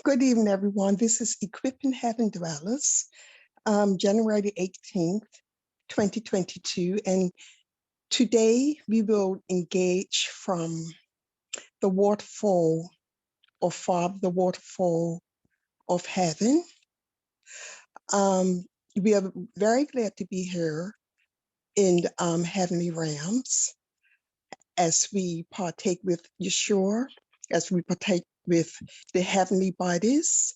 Good evening, everyone. This is Equipping Heaven Dwellers, January 18th, 2022. And today we will engage from the waterfall of Father, the waterfall of heaven. We are very glad to be here in Heavenly Realms as we partake with Yeshua, as we partake with the heavenly bodies,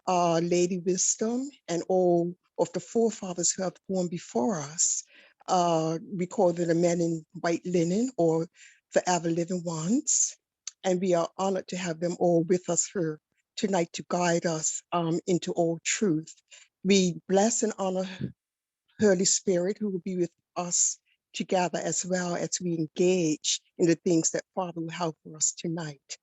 Lady Wisdom, and all of the forefathers who have gone before us. We call them the men in white linen or the ever living ones. And we are honored to have them all with us here tonight to guide us into all truth. We bless and honor Holy Spirit who will be with us together as well as we engage in the things that Father will have for us tonight.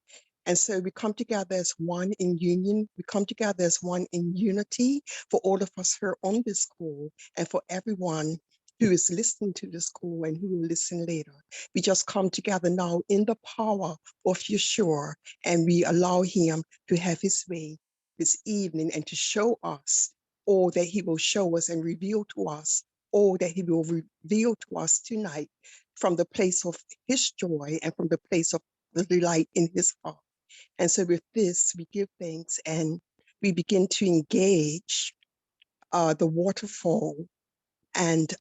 And so we come together as one in union. We come together as one in unity for all of us here on this call and for everyone who is listening to this call and who will listen later. We just come together now in the power of Yeshua, and we allow him to have his way this evening and to show us all that he will show us and reveal to us all that he will reveal to us tonight from the place of his joy and from the place of the delight in his heart. And so with this, we give thanks and we begin to engage the waterfall. And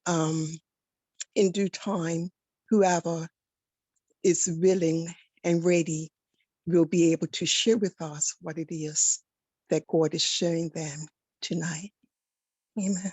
in due time, whoever is willing and ready will be able to share with us what it is that God is showing them tonight. Amen.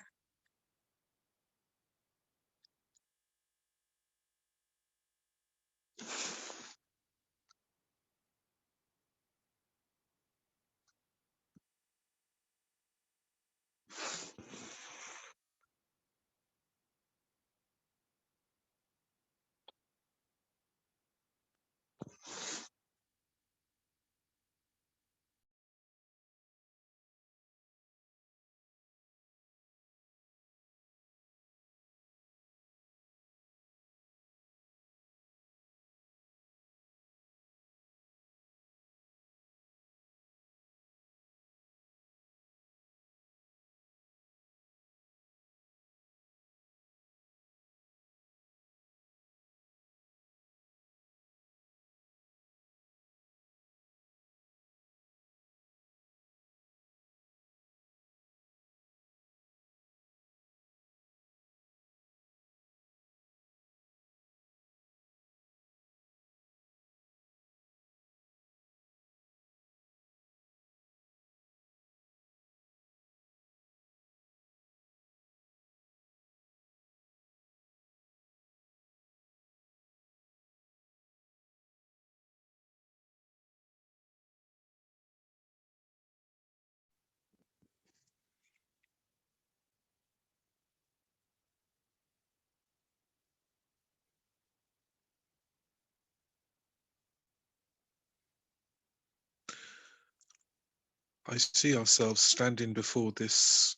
I see ourselves standing before this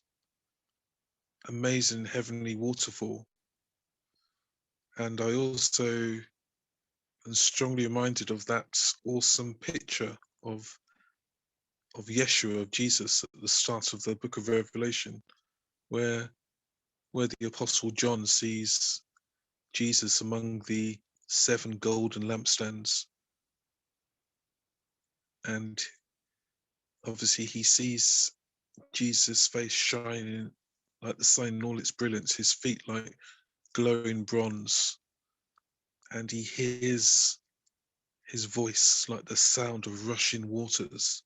amazing heavenly waterfall. And I also am strongly reminded of that awesome picture of Yeshua, of Jesus, at the start of the book of Revelation, where the Apostle John sees Jesus among the 7 golden lampstands. And obviously he sees Jesus' face shining like the sun in all its brilliance, his feet like glowing bronze, and he hears his voice like the sound of rushing waters.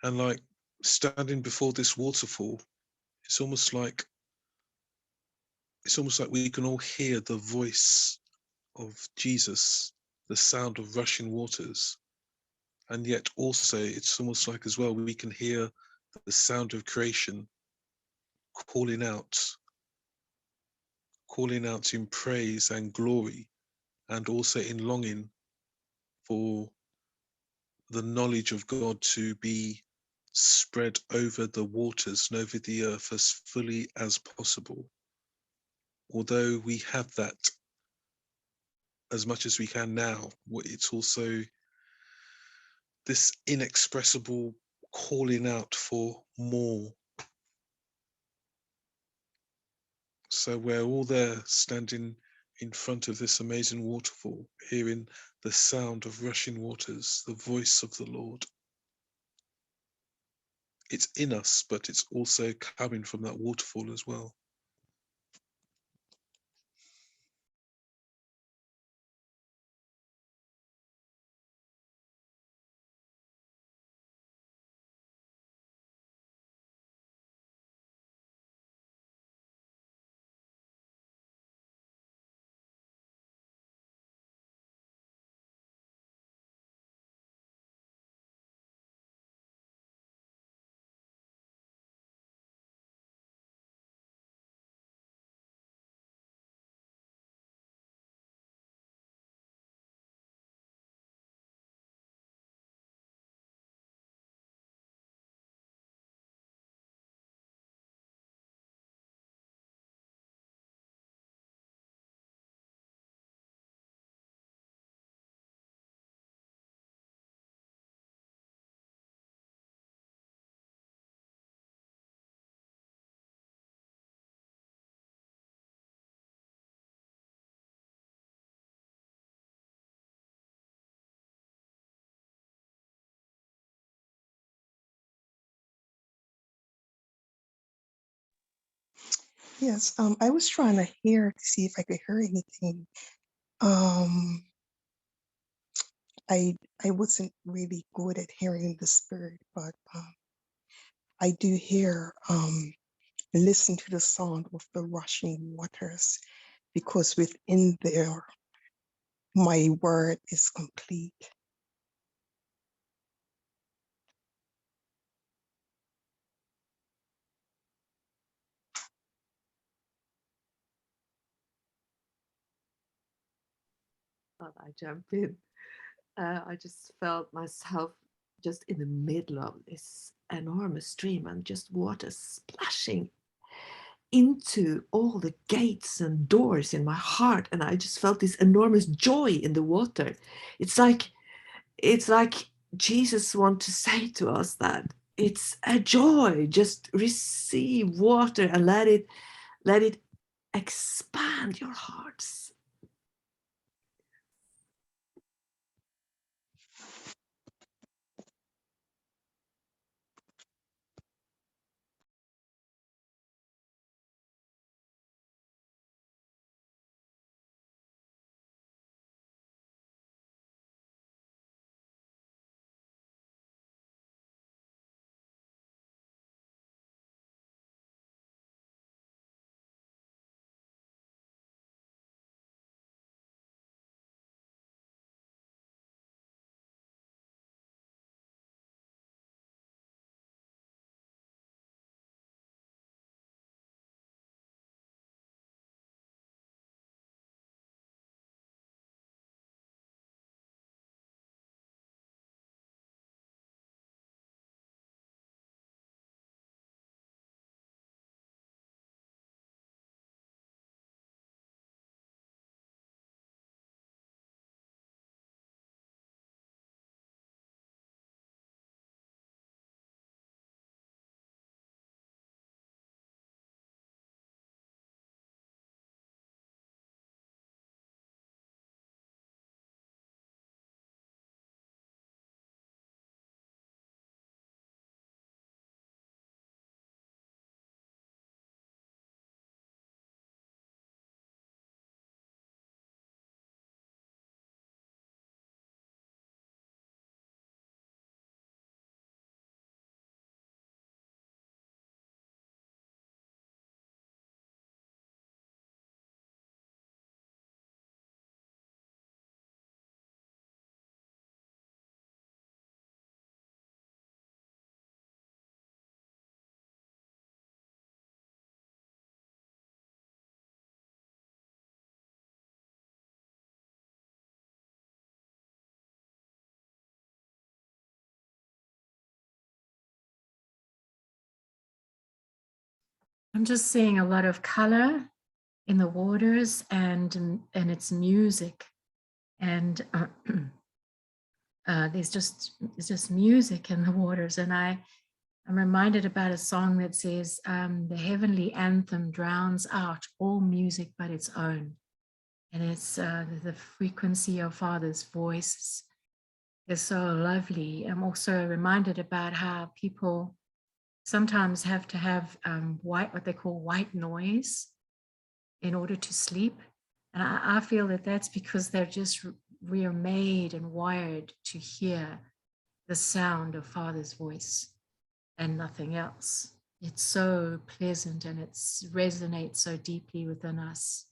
And like standing before this waterfall, it's almost like we can all hear the voice of Jesus, the sound of rushing waters. And yet also it's almost like as well we can hear the sound of creation calling out in praise and glory, and also in longing for the knowledge of God to be spread over the waters and over the earth as fully as possible. Although we have that as much as we can now, it's also this inexpressible calling out for more. So we're all there standing in front of this amazing waterfall, hearing the sound of rushing waters, the voice of the Lord. It's in us, but it's also coming from that waterfall as well. Yes, I was trying to hear to see if I could hear anything. Um, I wasn't really good at hearing the spirit, but I do hear listen to the sound of the rushing waters, because within there my word is complete. Thought I jumped in. I just felt myself just in the middle of this enormous stream and just water splashing into all the gates and doors in my heart, and I just felt this enormous joy in the water. It's like Jesus wants to say to us that it's a joy. Just receive water and let it expand your hearts. I'm just seeing a lot of color in the waters and its music, and there's just music in the waters. And I'm reminded about a song that says, the heavenly anthem drowns out all music but its own. And it's the frequency of Father's voice is so lovely. I'm also reminded about how people sometimes have to have what they call white noise in order to sleep. And I feel that that's because we are made and wired to hear the sound of Father's voice and nothing else. It's so pleasant and it resonates so deeply within us.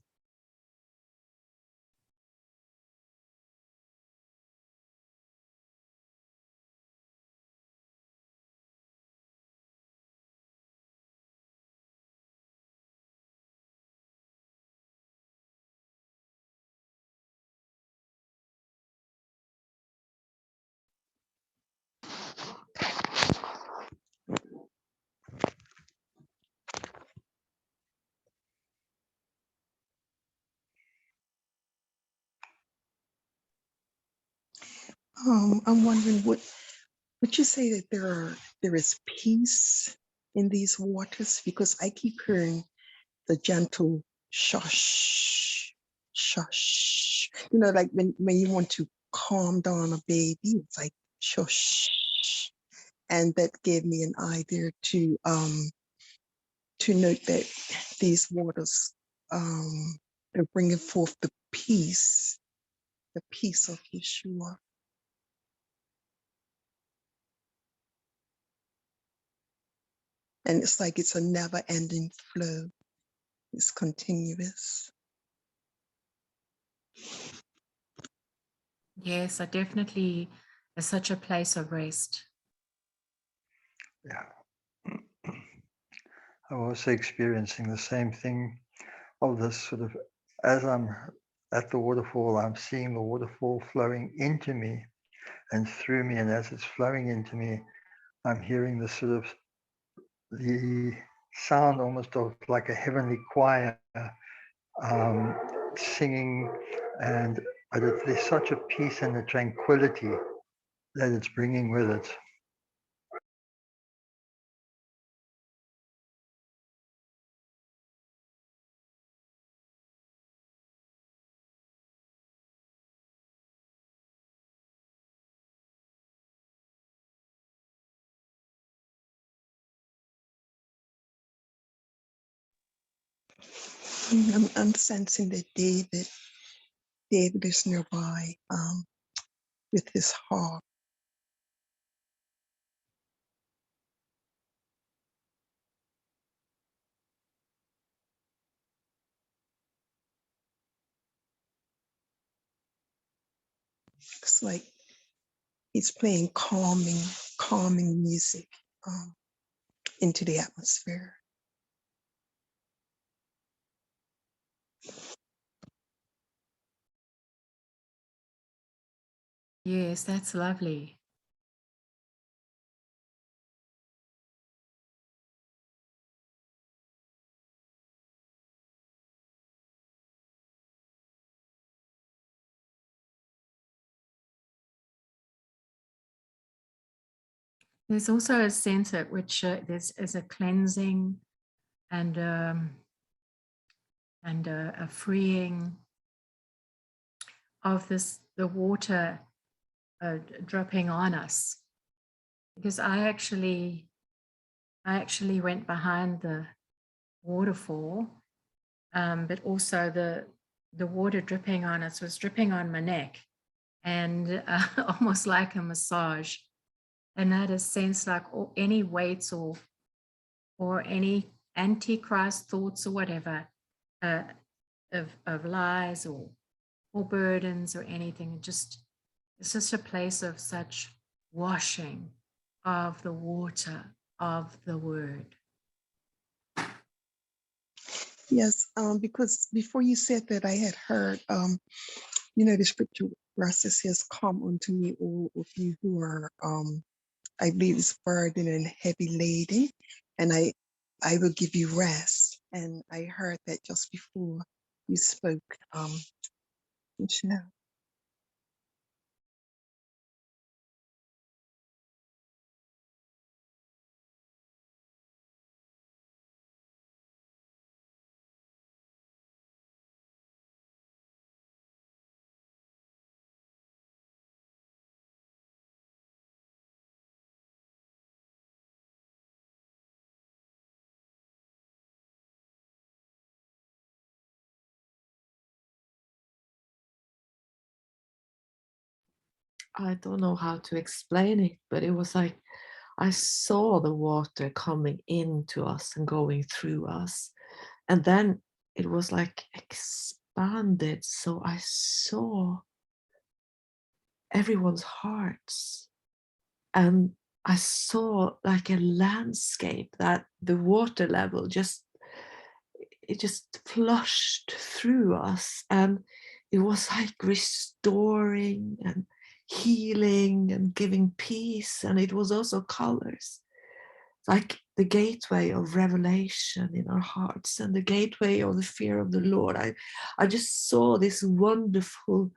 I'm wondering, would you say that there is peace in these waters? Because I keep hearing the gentle shush, shush. You know, like when you want to calm down a baby, it's like shush. And that gave me an idea to note that these waters are bringing forth the peace of Yeshua. And it's like it's a never-ending flow. It's continuous. Yes, I definitely, is such a place of rest. Yeah. I'm also experiencing the same thing of this sort of, as I'm at the waterfall, I'm seeing the waterfall flowing into me and through me. And as it's flowing into me, I'm hearing the sort of the sound almost of like a heavenly choir singing, but there's such a peace and a tranquility that it's bringing with it. I'm sensing that David is nearby with his harp. It's like he's playing calming music into the atmosphere. Yes, that's lovely. There's also a sense at which there's a cleansing and a freeing of the water dropping on us. Because I actually went behind the waterfall, but also the water dripping on us was dripping on my neck, and almost like a massage. And I had a sense like any weights or any antichrist thoughts or whatever of lies or burdens or anything. It's just a place of such washing of the water of the word. Yes, because before you said that, I had heard, the scripture verse says, "Come unto me, all of you who are, I believe it's burdened and heavy laden, and I will give you rest." And I heard that just before you spoke, Michelle. I don't know how to explain it, but it was like I saw the water coming into us and going through us. And then it was like expanded. So I saw everyone's hearts. And I saw like a landscape that the water level it just flushed through us. And it was like restoring and healing and giving peace. And it was also colors, like the gateway of revelation in our hearts and the gateway of the fear of the Lord. I just saw this wonderful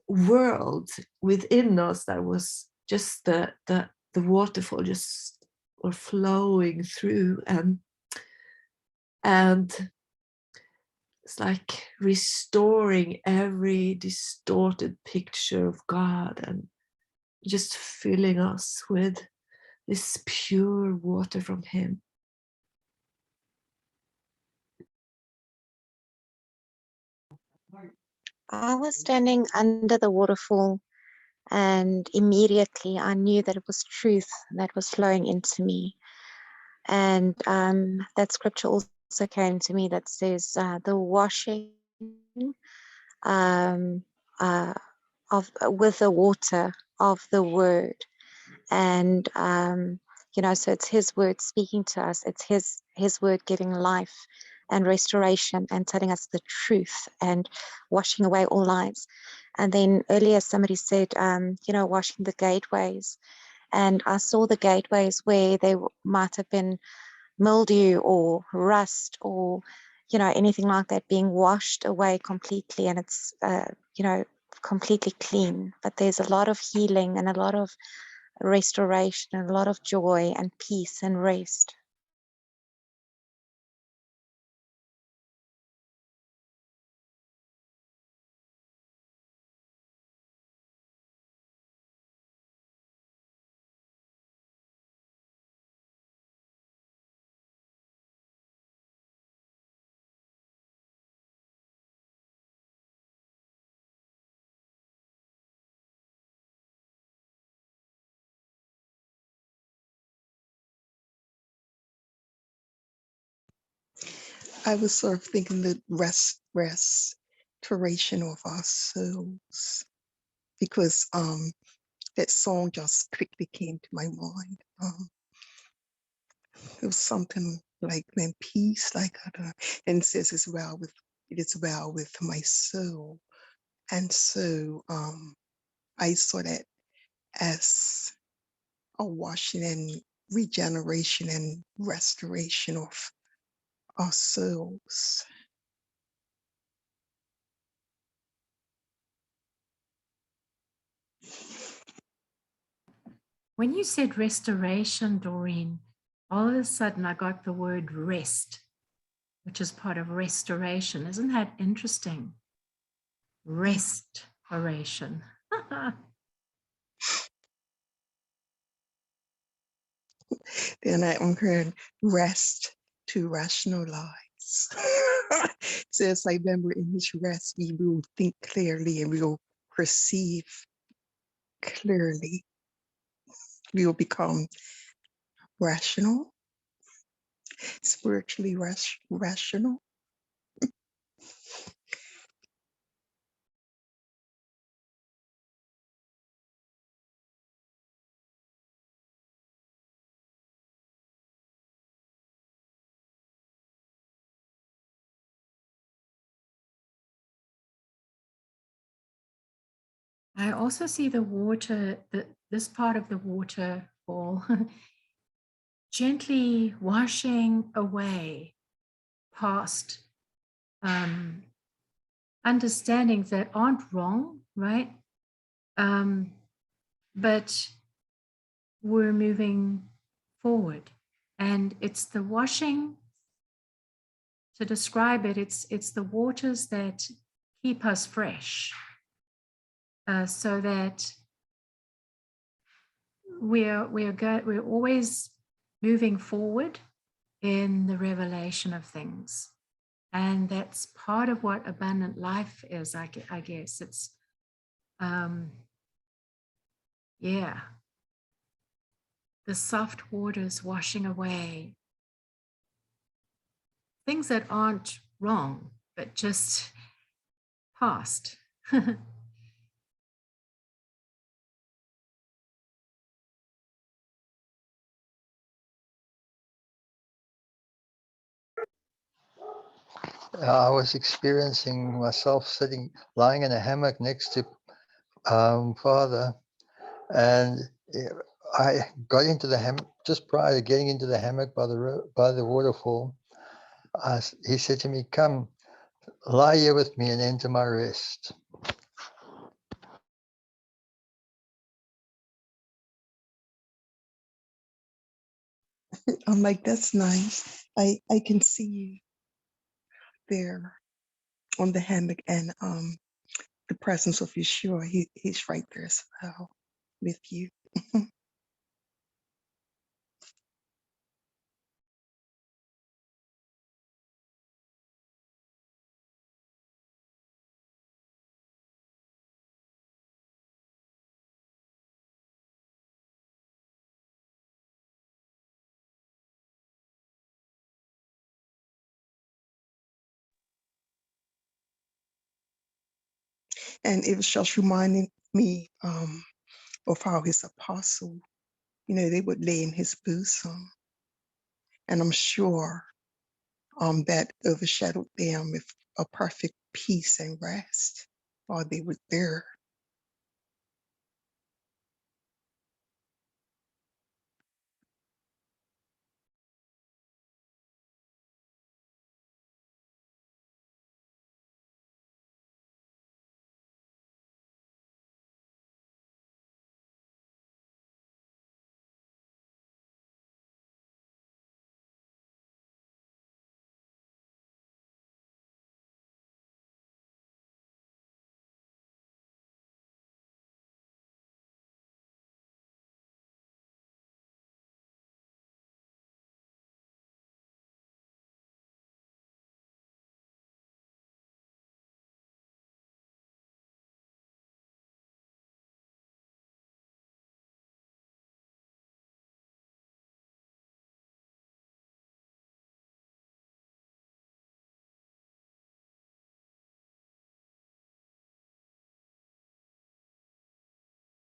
world within us that was just the waterfall just were flowing through, and it's like restoring every distorted picture of God and just filling us with this pure water from him. I was standing under the waterfall, and immediately I knew that it was truth that was flowing into me. And that scripture also came to me that says the washing with the water of the word. And so it's his word speaking to us. It's his word giving life and restoration and telling us the truth and washing away all lies. And then earlier somebody said washing the gateways, and I saw the gateways where they might have been mildew or rust or anything like that being washed away completely, and it's completely clean. But there's a lot of healing and a lot of restoration and a lot of joy and peace and rest. I was sort of thinking the restoration of our souls, because that song just quickly came to my mind. It was something like then peace, like and it says it is well with my soul. And so I saw that as a washing and regeneration and restoration of our souls. When you said restoration, Doreen, all of a sudden I got the word rest, which is part of restoration. Isn't that interesting? Restoration. Then I heard rest to rationalize. So it's like, remember, in this rest, we will think clearly and we will perceive clearly. We will become rational, spiritually rational. I also see the water, this part of the waterfall gently washing away past understandings that aren't wrong, right? But we're moving forward. And it's the washing, to describe it, it's the waters that keep us fresh, so that we're always moving forward in the revelation of things. And that's part of what abundant life is, I guess. It's Yeah, the soft waters washing away things that aren't wrong, but just past. I was experiencing myself lying in a hammock next to Father, and I got into the hammock just prior to getting into the hammock by the waterfall. He said to me, "Come, lie here with me and enter my rest." I'm like, that's nice. I can see you there on the hammock, and the presence of Yeshua. He's right there as well with you. And it was just reminding me of how his apostle, they would lay in his bosom. And I'm sure that overshadowed them with a perfect peace and rest while they were there.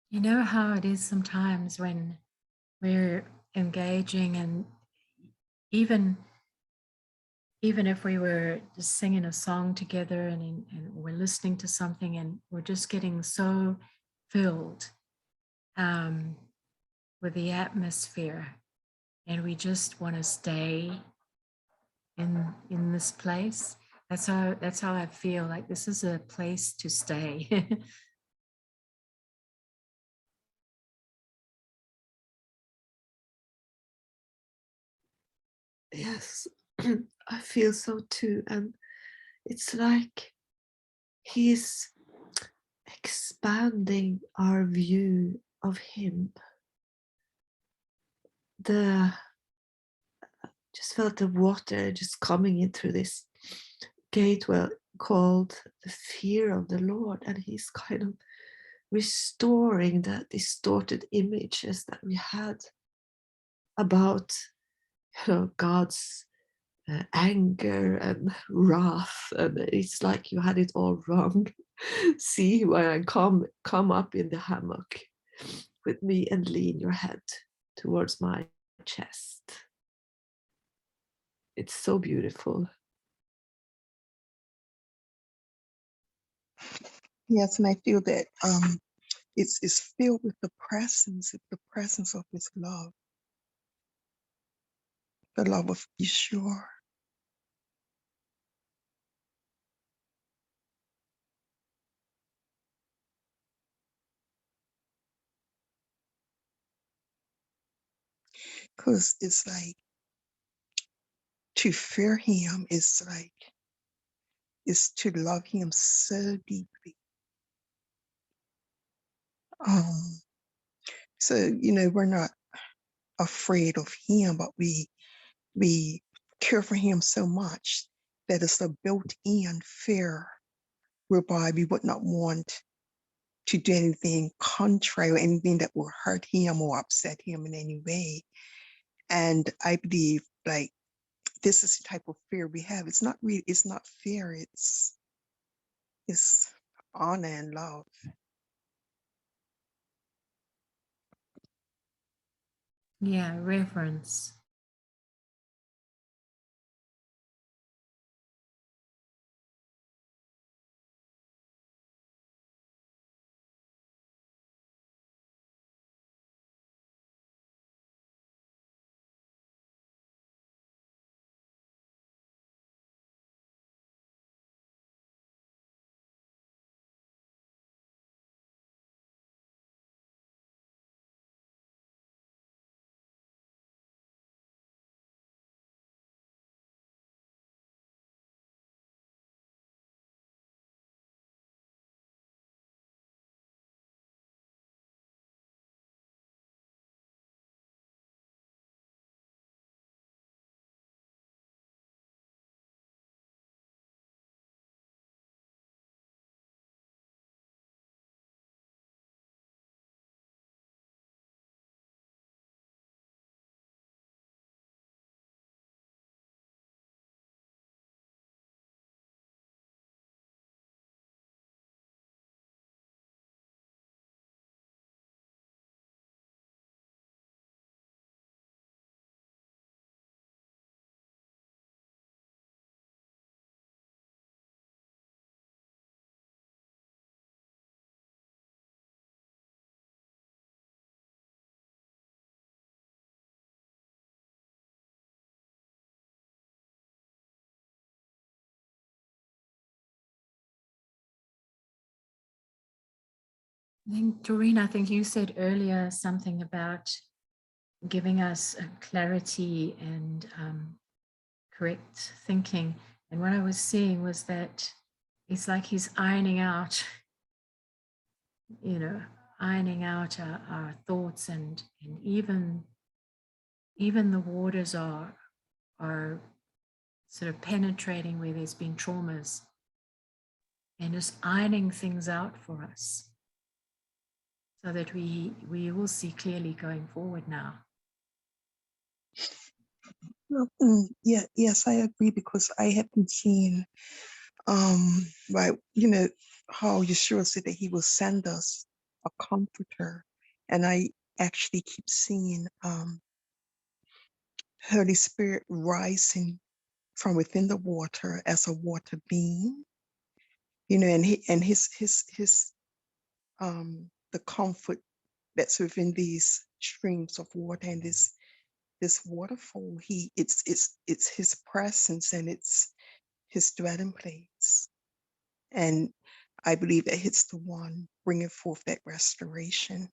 You know how it is sometimes when we're engaging, and even if we were just singing a song together, and we're listening to something, and we're just getting so filled with the atmosphere, and we just want to stay in this place. That's how I feel. Like this is a place to stay. Yes, I feel so too. And it's like he's expanding our view of him. Just felt the water just coming in through this gateway called the fear of the Lord, and he's kind of restoring the distorted images that we had about God's anger and wrath, and it's like you had it all wrong. See, when I come up in the hammock with me and lean your head towards my chest. It's so beautiful. Yes, and I feel that it's filled with the presence of his love, the love of Yeshua. Because it's like to fear him is to love him so deeply. So we're not afraid of him, but we care for him so much that it's a built-in fear whereby we would not want to do anything contrary or anything that will hurt him or upset him in any way. And I believe like this is the type of fear we have. It's not fear, it's honor and love. Yeah, reverence. Doreen, I think you said earlier something about giving us clarity and correct thinking. And what I was seeing was that it's like he's ironing out, ironing out our thoughts, and even the waters are sort of penetrating where there's been traumas, and just ironing things out for us so that we will see clearly going forward now. Yeah, yes, I agree, because I have been seeing, right, how Yeshua said that he will send us a comforter. And I actually keep seeing Holy Spirit rising from within the water as a water being, and his the comfort that's within these streams of water and this waterfall. It's his presence, and it's his dwelling place. And I believe that it's the one bringing forth that restoration.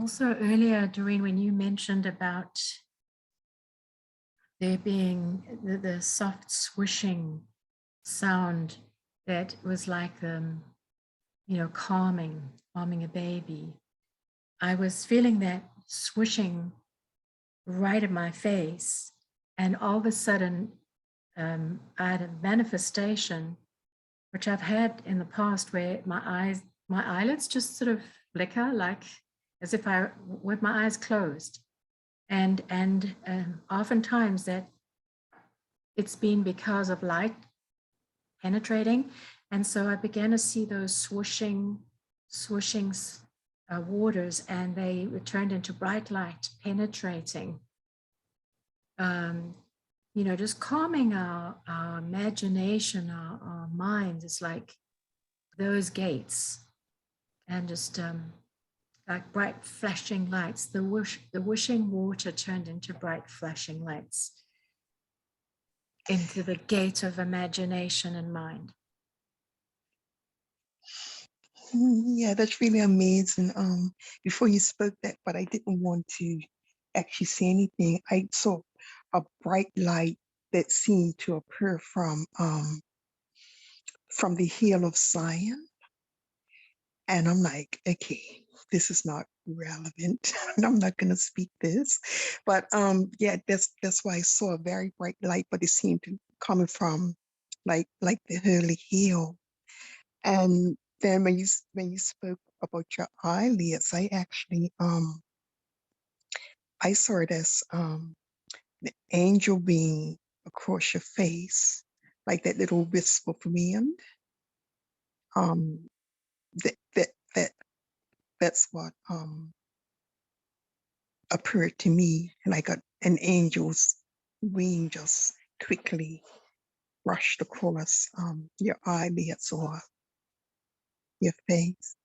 Also earlier, Doreen, when you mentioned about there being the soft swishing sound that was like calming a baby. I was feeling that swishing right in my face, and all of a sudden I had a manifestation, which I've had in the past, where my eyelids just sort of flicker, like as if I with my eyes closed, and oftentimes that it's been because of light penetrating, and so I began to see those swooshing waters, and they turned into bright light penetrating. Just calming our imagination, our minds. It's like those gates, and just like bright flashing lights. The whooshing water turned into bright flashing lights into the gate of imagination and mind. Yeah, that's really amazing. Before you spoke that, but I didn't want to actually say anything. I saw a bright light that seemed to appear from the hill of Zion, and I'm like, okay, this is not relevant, and I'm not going to speak this. But yeah, that's why I saw a very bright light, but it seemed to coming from like the holy hill. And then when you spoke about your eyelids, I actually I saw it as the angel being across your face, like that little wisp of wind. Um, that that that that's what appeared to me, like an angel's wing just quickly brushed across your eyelids or your face.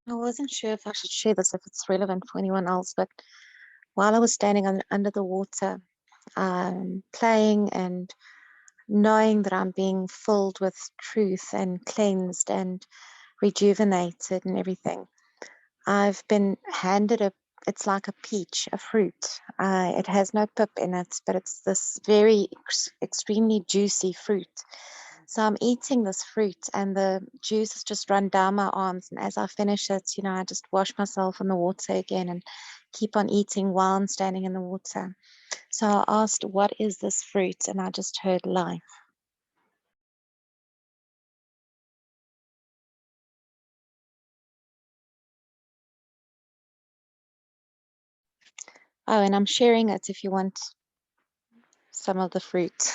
I wasn't sure if I should share this, if it's relevant for anyone else, but while I was standing under the water, playing and knowing that I'm being filled with truth and cleansed and rejuvenated and everything, I've been handed it's like a peach, a fruit. It has no pip in it, but it's this very extremely juicy fruit. So I'm eating this fruit and the juice has just run down my arms. And as I finish it, I just wash myself in the water again and keep on eating while I'm standing in the water. So I asked, what is this fruit? And I just heard life. Oh, and I'm sharing it if you want some of the fruit,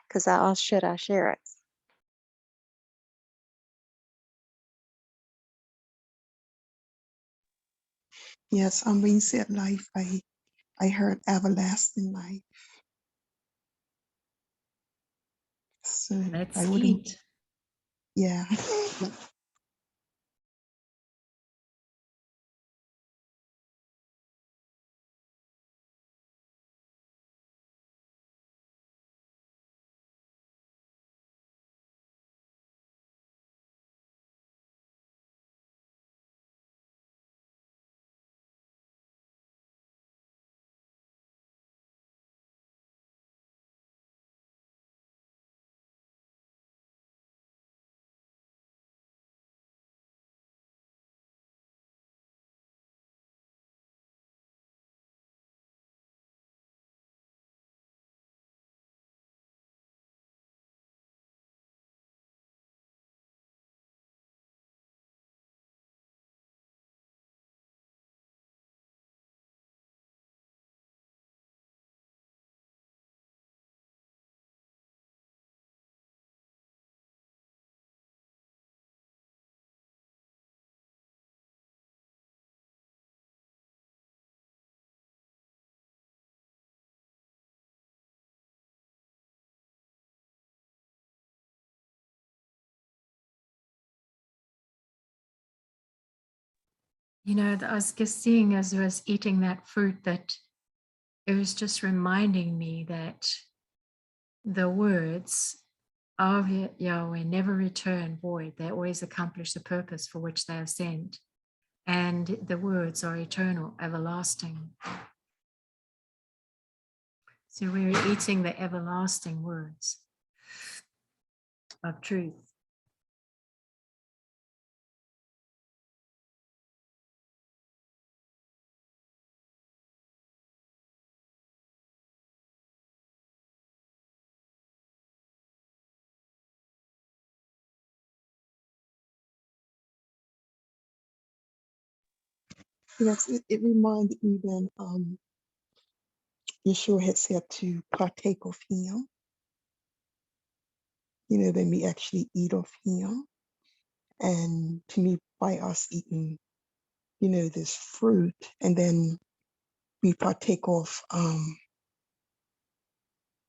because I asked, should I share it? Yes, when you said life, I heard everlasting life. So Let's I wouldn't, eat. yeah. I was just seeing as I was eating that fruit that it was just reminding me that the words of Yahweh never return void. They always accomplish the purpose for which they are sent. And the words are eternal, everlasting. So we're eating the everlasting words of truth. Yes, it reminded me when Yeshua had said to partake of him, then we actually eat of him. And to me, by us eating, this fruit, and then we partake of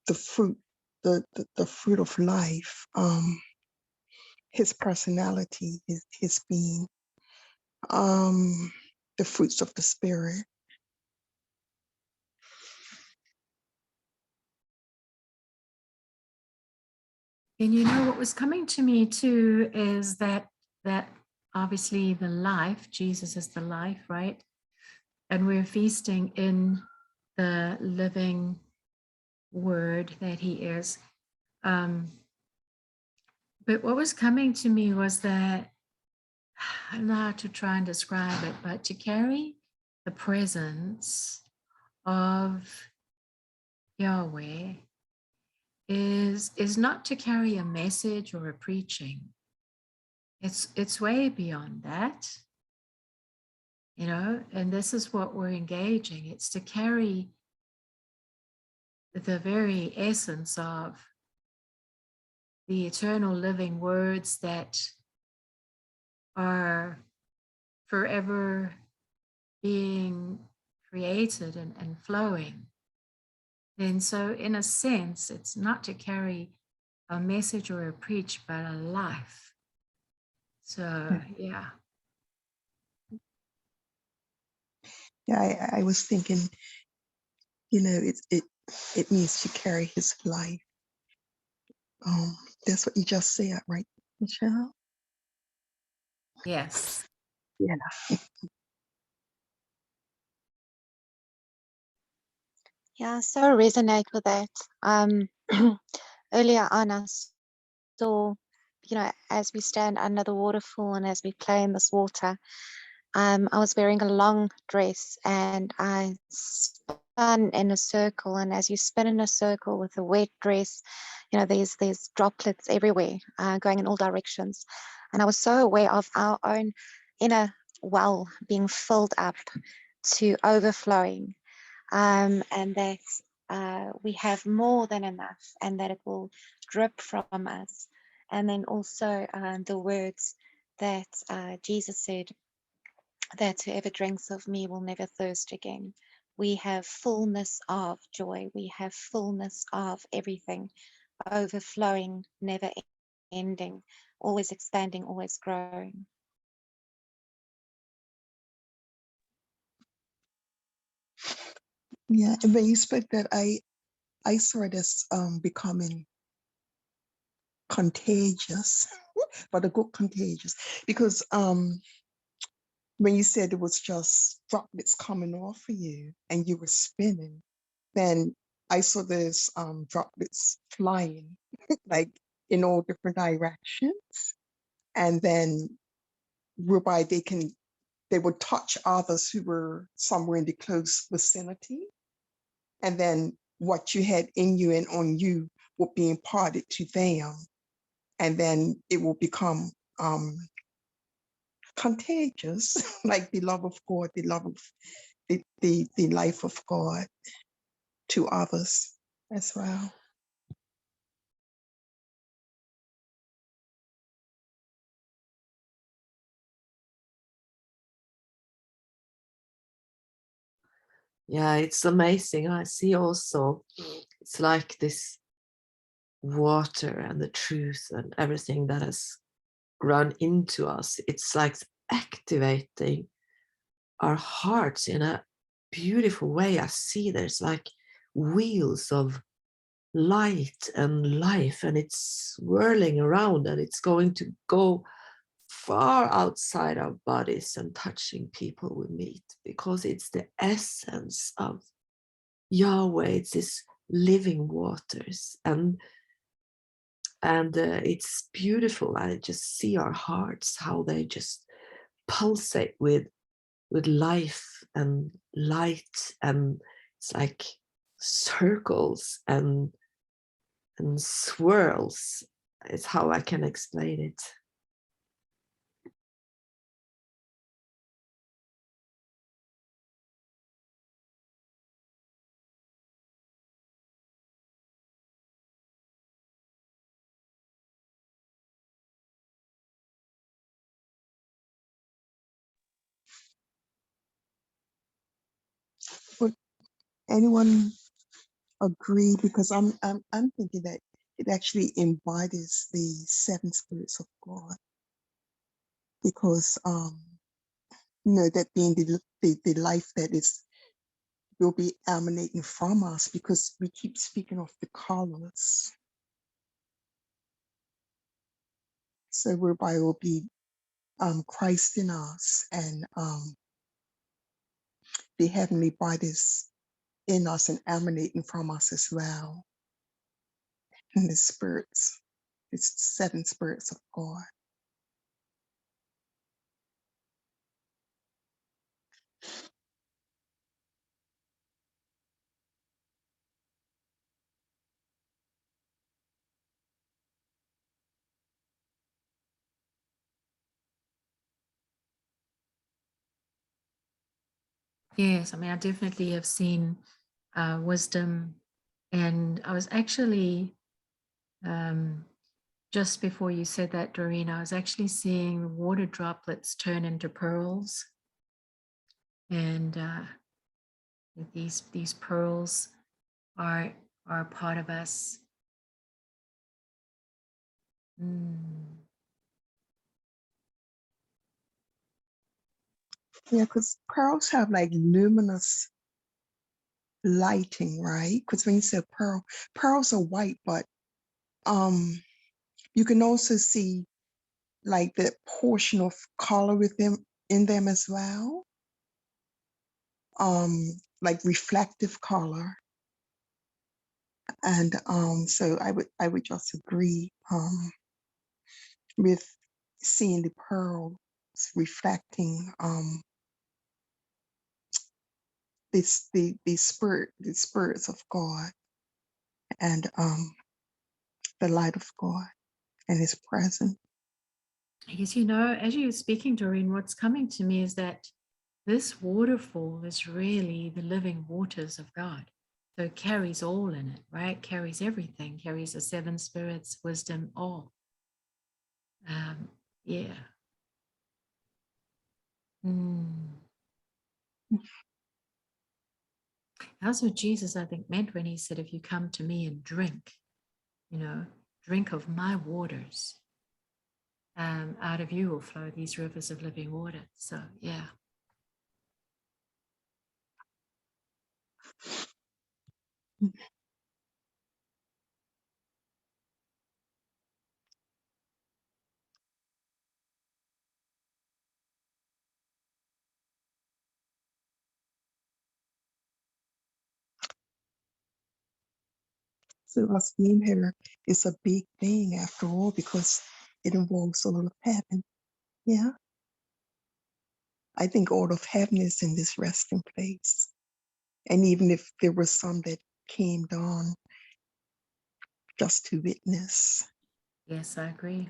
the fruit, the fruit of life, his personality, his being, the fruits of the spirit. And what was coming to me too is that obviously the life, Jesus is the life, right? And we're feasting in the living word that he is. But what was coming to me was that, I don't know how to try and describe it, but to carry the presence of Yahweh is not to carry a message or a preaching. It's way beyond that, and this is what we're engaging. It's to carry the very essence of the eternal living words that are forever being created and flowing. And so in a sense, it's not to carry a message or a preach, but a life. So yeah. Yeah, I was thinking, you know, it means to carry his life. That's what you just said, right, Michelle? Yes. Yeah. Yeah, so resonate with that. Earlier on, I saw, you know, as we stand under the waterfall and as we play in this water, I was wearing a long dress and I spun in a circle. And as you spin in a circle with a wet dress, you know, there's droplets everywhere, going in all directions. And I was so aware of our own inner well being filled up to overflowing, and that we have more than enough and that it will drip from us. And then also the words that Jesus said, that whoever drinks of me will never thirst again. We have fullness of joy. We have fullness of everything, overflowing, never ending, always expanding, always growing. Yeah, and when you spoke that, I saw it as becoming contagious, but a good contagious, because when you said it was just droplets coming off of you and you were spinning, then I saw those droplets flying like in all different directions, and then whereby they would touch others who were somewhere in the close vicinity, and then what you had in you and on you would be imparted to them, and then it will become contagious, like the love of God, the love of the life of God to others as well. Yeah, it's amazing. I see also it's like this water and the truth and everything that has run into us. It's like activating our hearts in a beautiful way. I see there's like wheels of light and life, and it's whirling around, and it's going to go far outside our bodies and touching people we meet, because it's the essence of Yahweh. It's this living waters, and it's beautiful. I just see our hearts, how they just pulsate with life and light, and it's like circles and swirls. It's how I can explain it. Would anyone agree? Because I'm thinking that it actually embodies the seven spirits of God, because you know, that being the life that is will be emanating from us, because we keep speaking of the colors. So whereby it will be Christ in us, and the heavenly bodies in us and emanating from us as well. And the spirits, it's seven spirits of God. Yes, I mean, I definitely have seen wisdom, and I was actually just before you said that, Doreen, I was actually seeing water droplets turn into pearls, and these pearls are a part of us. Mm. Yeah, because pearls have like luminous lighting, right? Because when you say pearl, pearls are white, but you can also see like that portion of color with them in them as well. Like reflective color. And so I would just agree with seeing the pearls reflecting the spirits of God and the light of God and his presence. Yes, as you're speaking, Doreen, what's coming to me is that this waterfall is really the living waters of God. So it carries all in it, right? Carries everything, carries the seven spirits, wisdom, all. Yeah. That's what Jesus, I think, meant when he said, if you come to me and drink, drink of my waters, out of you will flow these rivers of living water. So, yeah. So us being here is a big thing after all because it involves a lot of heaven. Yeah. I think all of heaven is in this resting place. And even if there were some that came down just to witness. Yes, I agree.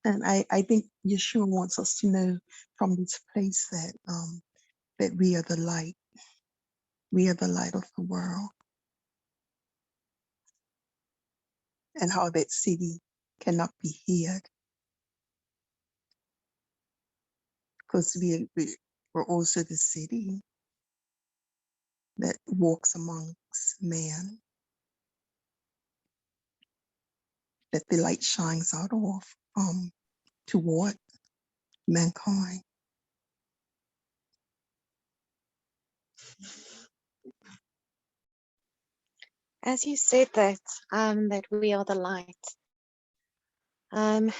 And I think Yeshua wants us to know from this place that that we are the light. We are the light of the world. And how that city cannot be hid. Because we're also the city that walks amongst man, that the light shines out of toward mankind. As you said that we are the light, I'm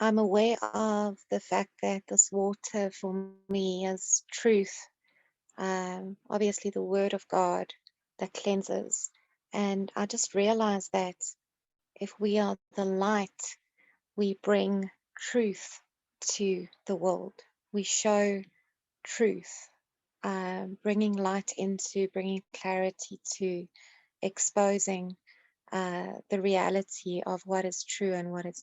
aware of the fact that this water for me is truth. Obviously the word of God that cleanses. And I just realized that if we are the light, we bring truth to the world. We show truth, bringing light into, bringing clarity to, exposing the reality of what is true and what is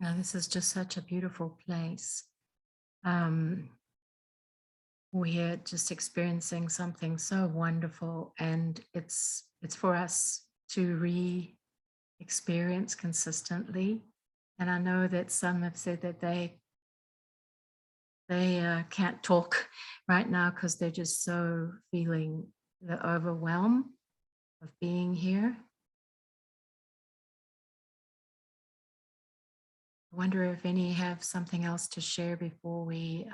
Now, this is just such a beautiful place. We're just experiencing something so wonderful, and it's for us to re-experience consistently. And I know that some have said that they can't talk right now because they're just so feeling the overwhelm of being here. I wonder if any have something else to share before we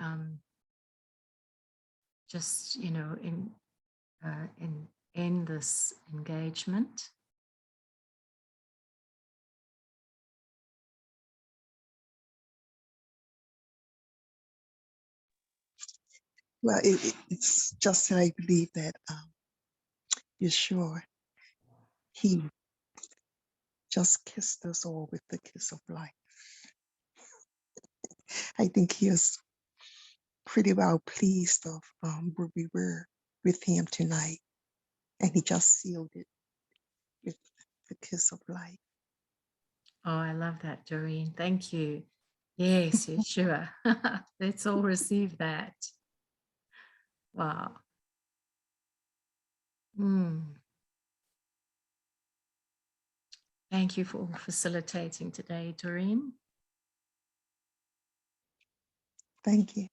just, end this engagement. Well, it's just that I believe that Yeshua, he just kissed us all with the kiss of life. I think he is pretty well pleased of where we were with him tonight, and he just sealed it with the kiss of life. Oh, I love that, Doreen. Thank you. Yes, Yeshua. Let's all receive that. Wow. Thank you for facilitating today, Doreen. Thank you.